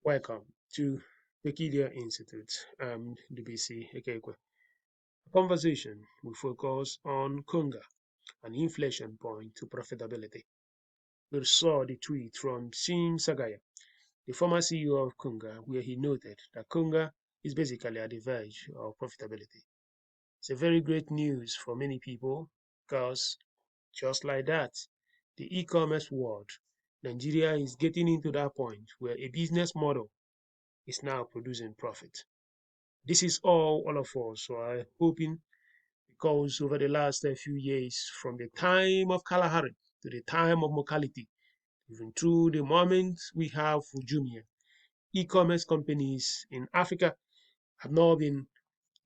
Welcome to Peculiar Institute. I'm DBC Ekekwe. A conversation will focus on Konga, an inflection point to profitability. We saw the tweet from Sim Sagaya, the former CEO of Konga, where he noted that Konga is basically at the verge of profitability. It's a very great news for many people because just like that, the e-commerce world, Nigeria is getting into that point where a business model is now producing profit. This is all of us are hoping because over the last few years, from the time of Kalahari to the time of Mokality, even through the moment we have for Jumia, e-commerce companies in Africa have not been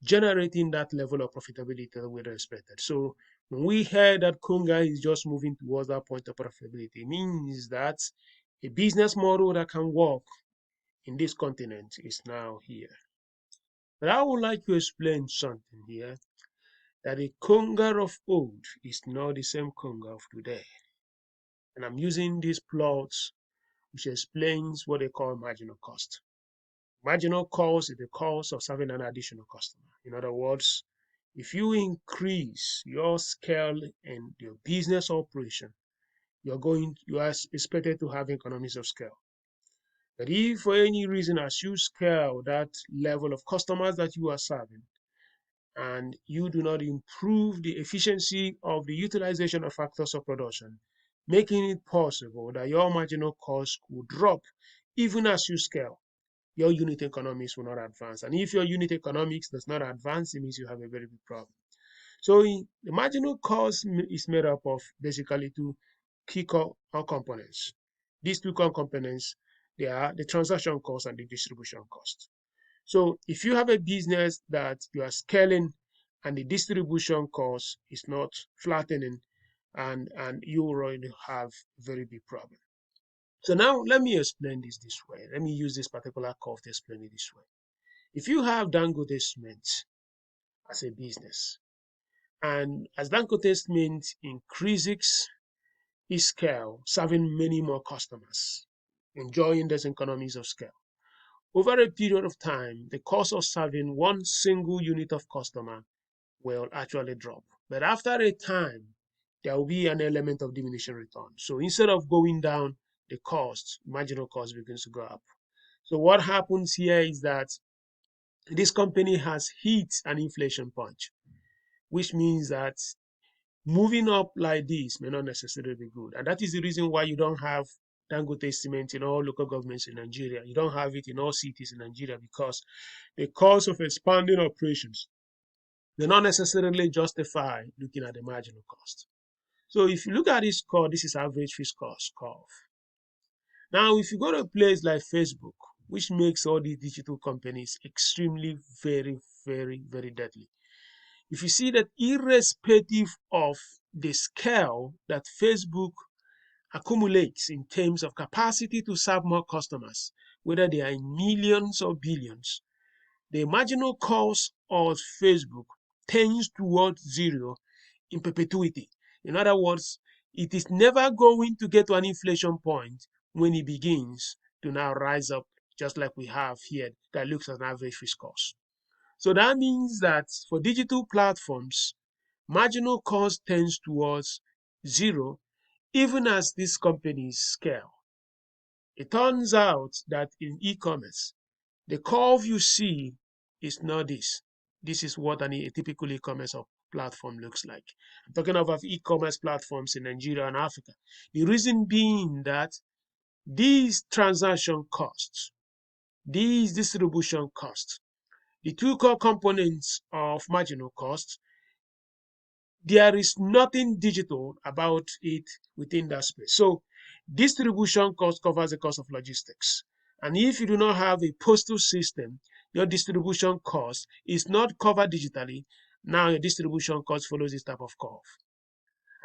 generating that level of profitability that we expected. So when we heard that Konga is just moving towards that point of profitability, it means that a business model that can work in this continent is now here. But I would like to explain something here that the Konga of old is not the same Konga of today. And I'm using this plot which explains what they call marginal cost. Marginal cost is the cost of serving an additional customer. In other words, if you increase your scale in your business operation, you are expected to have economies of scale. But if for any reason as you scale that level of customers that you are serving, and you do not improve the efficiency of the utilization of factors of production, making it possible that your marginal cost could drop even as you scale, your unit economics will not advance. And if your unit economics does not advance, it means you have a very big problem. So the marginal cost is made up of basically two key components. These two core components, they are the transaction cost and the distribution cost. So if you have a business that you are scaling and the distribution cost is not flattening, and you already have a very big problem. So now let me explain this way. Let me use this particular curve to explain it this way. If you have Dangote Cement as a business, and as Dangote Cement increases its scale, serving many more customers, enjoying those economies of scale, over a period of time, the cost of serving one single unit of customer will actually drop. But after a time, there will be an element of diminishing return. So instead of going down, the cost, marginal cost begins to go up. So what happens here is that this company has hit an inflation punch, which means that moving up like this may not necessarily be good. And that is the reason why you don't have Dangote cement in all local governments in Nigeria. You don't have it in all cities in Nigeria because the cost of expanding operations may not necessarily justify looking at the marginal cost. So if you look at this curve, this is average fixed cost curve. Now, if you go to a place like Facebook, which makes all these digital companies extremely, very deadly, if you see that irrespective of the scale that Facebook accumulates in terms of capacity to serve more customers, whether they are in millions or billions, the marginal cost of Facebook tends towards zero in perpetuity. In other words, it is never going to get to an inflation point when it begins to now rise up, just like we have here that looks at an average fixed cost. So that means that for digital platforms, marginal cost tends towards zero, even as these companies scale. It turns out that in e-commerce, the curve you see is not this. This is what a typical e-commerce platform looks like. I'm talking about e-commerce platforms in Nigeria and Africa. The reason being that these transaction costs, these distribution costs, the two core components of marginal cost, there is nothing digital about it within that space. So distribution cost covers the cost of logistics. And if you do not have a postal system, your distribution cost is not covered digitally. Now your distribution cost follows this type of curve.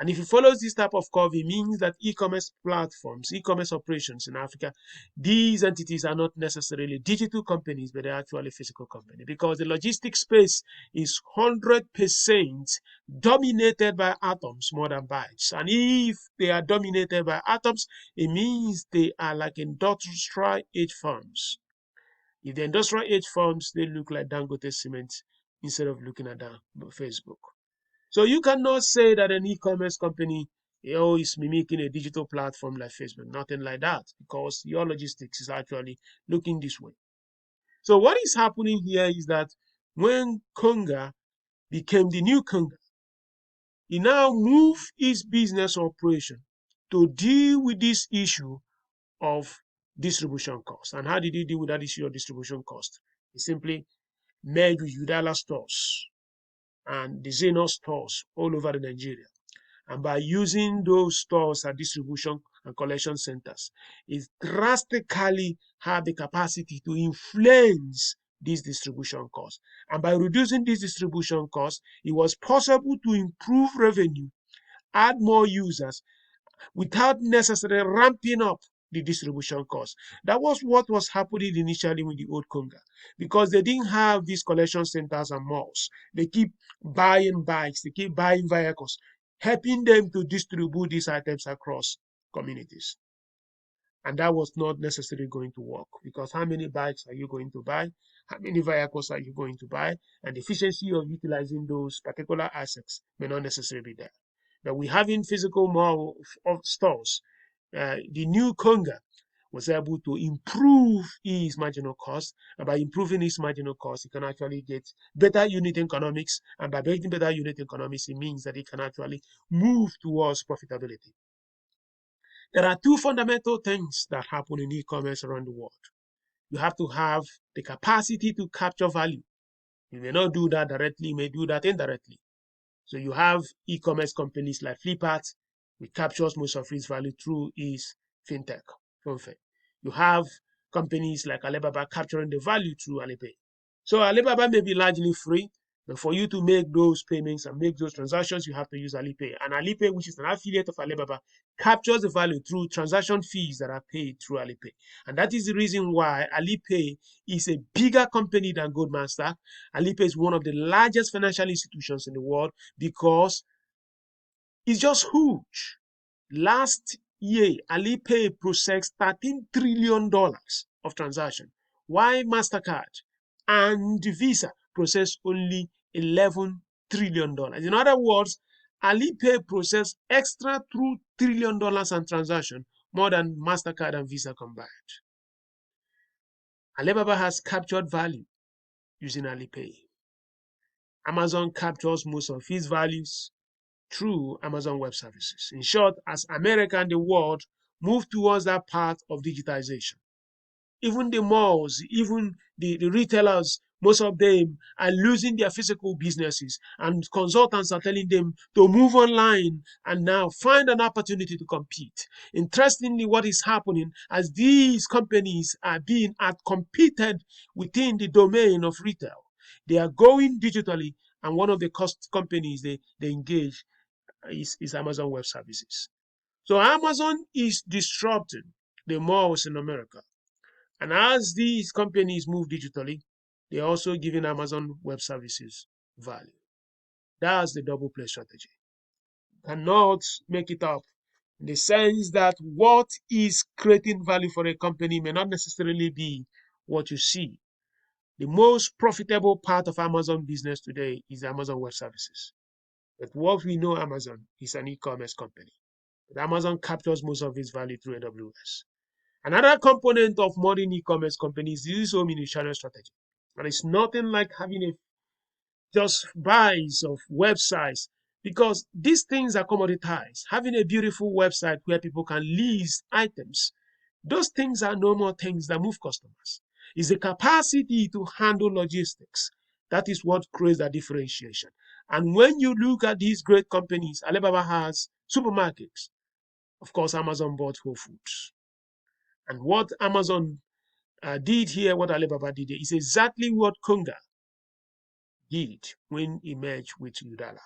And if it follows this type of curve, it means that e-commerce platforms, e-commerce operations in Africa, these entities are not necessarily digital companies, but they're actually physical companies because the logistics space is 100% dominated by atoms more than bytes. And if they are dominated by atoms, it means they are like industrial age firms. If the industrial age firms, they look like Dangote Cement instead of looking at Facebook. So you cannot say that an e-commerce company is mimicking a digital platform like Facebook. Nothing like that, because your logistics is actually looking this way. So what is happening here is that when Konga became the new Konga, he now moved his business operation to deal with this issue of distribution cost. And how did he deal with that issue of distribution cost? He simply merged with Udala stores and the Xenos stores all over Nigeria. And by using those stores as distribution and collection centers, it drastically had the capacity to influence these distribution costs. And by reducing these distribution costs, it was possible to improve revenue, add more users, without necessarily ramping up the distribution cost. That was what was happening initially with the old Konga, because they didn't have these collection centers and malls. They keep buying bikes, they keep buying vehicles, helping them to distribute these items across communities. And that was not necessarily going to work, because how many bikes are you going to buy? How many vehicles are you going to buy? And the efficiency of utilizing those particular assets may not necessarily be there. But we have in physical mall of stores, the new Konga was able to improve his marginal cost. And by improving his marginal cost, he can actually get better unit economics. And by getting better unit economics, it means that he can actually move towards profitability. There are two fundamental things that happen in e-commerce around the world. You have to have the capacity to capture value. You may not do that directly, you may do that indirectly. So you have e-commerce companies like Flipkart, which captures most of its value through its fintech. You have companies like Alibaba capturing the value through Alipay. So Alibaba may be largely free, but for you to make those payments and make those transactions, you have to use Alipay. And Alipay, which is an affiliate of Alibaba, captures the value through transaction fees that are paid through Alipay. And that is the reason why Alipay is a bigger company than Goldman Sachs. Alipay is one of the largest financial institutions in the world because it's just huge. Last year, Alipay processed $13 trillion of transactions, while MasterCard and Visa processed only $11 trillion. In other words, Alipay processed extra $2 trillion in transactions, more than MasterCard and Visa combined. Alibaba has captured value using Alipay. Amazon captures most of its values through Amazon Web Services. In short, as America and the world move towards that path of digitization, even the malls, even the retailers, most of them are losing their physical businesses, and consultants are telling them to move online and now find an opportunity to compete. Interestingly, what is happening as these companies are being competed within the domain of retail, they are going digitally, and one of the cost companies they engage is Amazon Web Services. So Amazon is disrupting the malls in America. And as these companies move digitally, they're also giving Amazon Web Services value. That's the double play strategy. Cannot make it up in the sense that what is creating value for a company may not necessarily be what you see. The most profitable part of Amazon business today is Amazon Web Services. But what we know Amazon is an e-commerce company. But Amazon captures most of its value through AWS. Another component of modern e-commerce companies is omnichannel strategy. And it's nothing like having a just buys of websites, because these things are commoditized. Having a beautiful website where people can list items, those things are no more things that move customers. It's the capacity to handle logistics. That is what creates that differentiation. And when you look at these great companies, Alibaba has supermarkets. Of course, Amazon bought Whole Foods. And what Amazon did here, what Alibaba did here, is exactly what Konga did when he merged with Udala.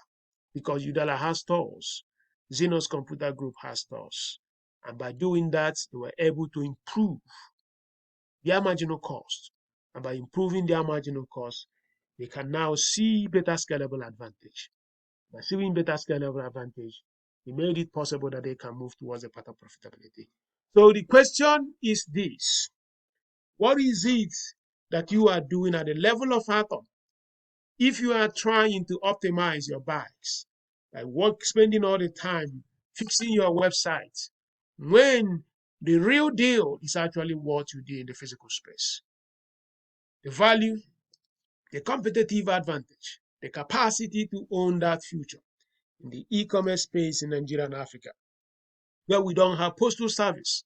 Because Udala has stores, Xenos Computer Group has stores. And by doing that, they were able to improve their marginal cost. And by improving their marginal cost, they can now see better scalable advantage. By seeing better scalable advantage, it made it possible that they can move towards a path of profitability. So the question is this: what is it that you are doing at the level of atom, if you are trying to optimize your bikes, like spending all the time fixing your website, when the real deal is actually what you do in the physical space. The value, the competitive advantage, the capacity to own that future in the e-commerce space in Nigeria and Africa, where we don't have postal service,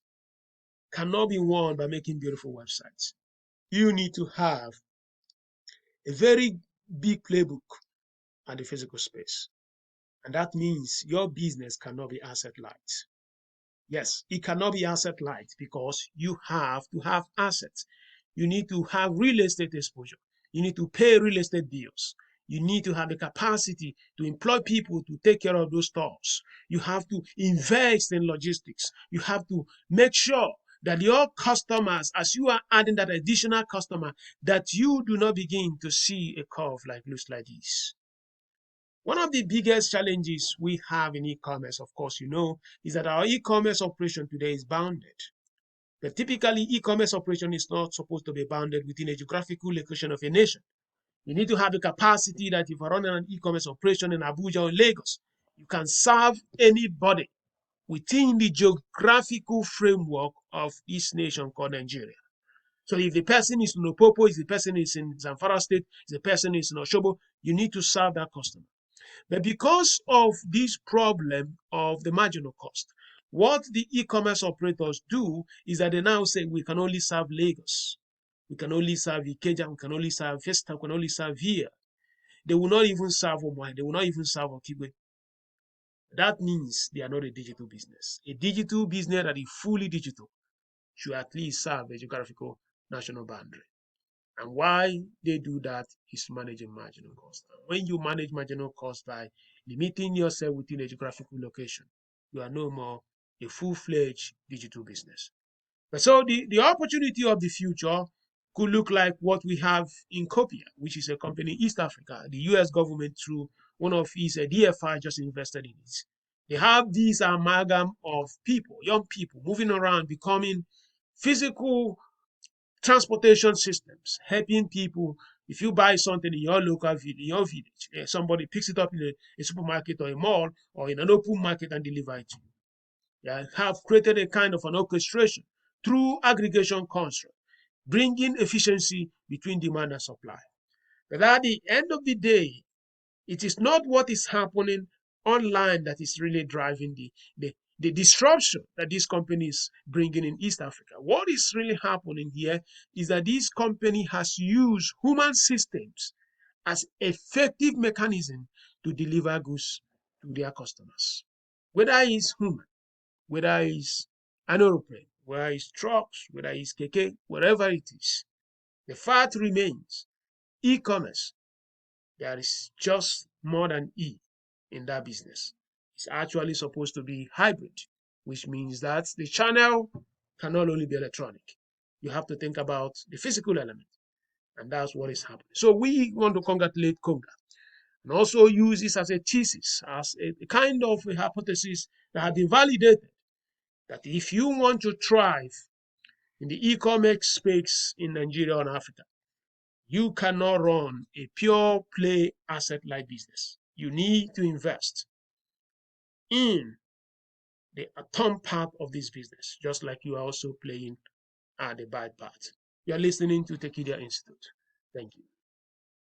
cannot be won by making beautiful websites. You need to have a very big playbook at the physical space. And that means your business cannot be asset light. Yes, it cannot be asset light because you have to have assets. You need to have real estate exposure. You need to pay real estate bills. You need to have the capacity to employ people to take care of those stores. You have to invest in logistics. You have to make sure that your customers, as you are adding that additional customer, that you do not begin to see a curve like looks like this. One of the biggest challenges we have in e-commerce, of course, is that our e-commerce operation today is bounded. But typically, e-commerce operation is not supposed to be bounded within a geographical location of a nation. You need to have the capacity that if you're running an e-commerce operation in Abuja or Lagos, you can serve anybody within the geographical framework of this nation called Nigeria. So if the person is in Opopo, if the person is in Zamfara State, if the person is in Oshobo, you need to serve that customer. But because of this problem of the marginal cost, what the e-commerce operators do is that they now say we can only serve Lagos, we can only serve Ikeja, we can only serve Vesta, we can only serve here. They will not even serve Omai, they will not even serve Okigwe. That means they are not a digital business. A digital business that is fully digital should at least serve the geographical national boundary. And why they do that is managing marginal cost. And when you manage marginal cost by limiting yourself within a geographical location, you are no more a full-fledged digital business. But so the opportunity of the future could look like what we have in Copia, which is a company in East Africa. The US government, through one of its DFI, just invested in it. They have this amalgam of people, young people, moving around, becoming physical transportation systems, helping people. If you buy something in your local village, in your village, somebody picks it up in a supermarket or a mall or in an open market and deliver it to you. They have created a kind of an orchestration through aggregation construct, bringing efficiency between demand and supply. But at the end of the day, it is not what is happening online that is really driving the disruption that these companies bringing in East Africa. What is really happening here is that this company has used human systems as effective mechanism to deliver goods to their customers. Whether it's human, whether it's an aeroplane, whether it's trucks, whether it's keke, wherever it is, the fact remains, e-commerce, there is just more than E in that business. It's actually supposed to be hybrid, which means that the channel cannot only be electronic. You have to think about the physical element, and that's what is happening. So we want to congratulate Konga and also use this as a thesis, as a kind of a hypothesis that has been validated, that if you want to thrive in the e-commerce space in Nigeria and Africa, you cannot run a pure play asset-light business. You need to invest in the atom part of this business, just like you are also playing at the bad part. You are listening to Tekidia Institute. Thank you.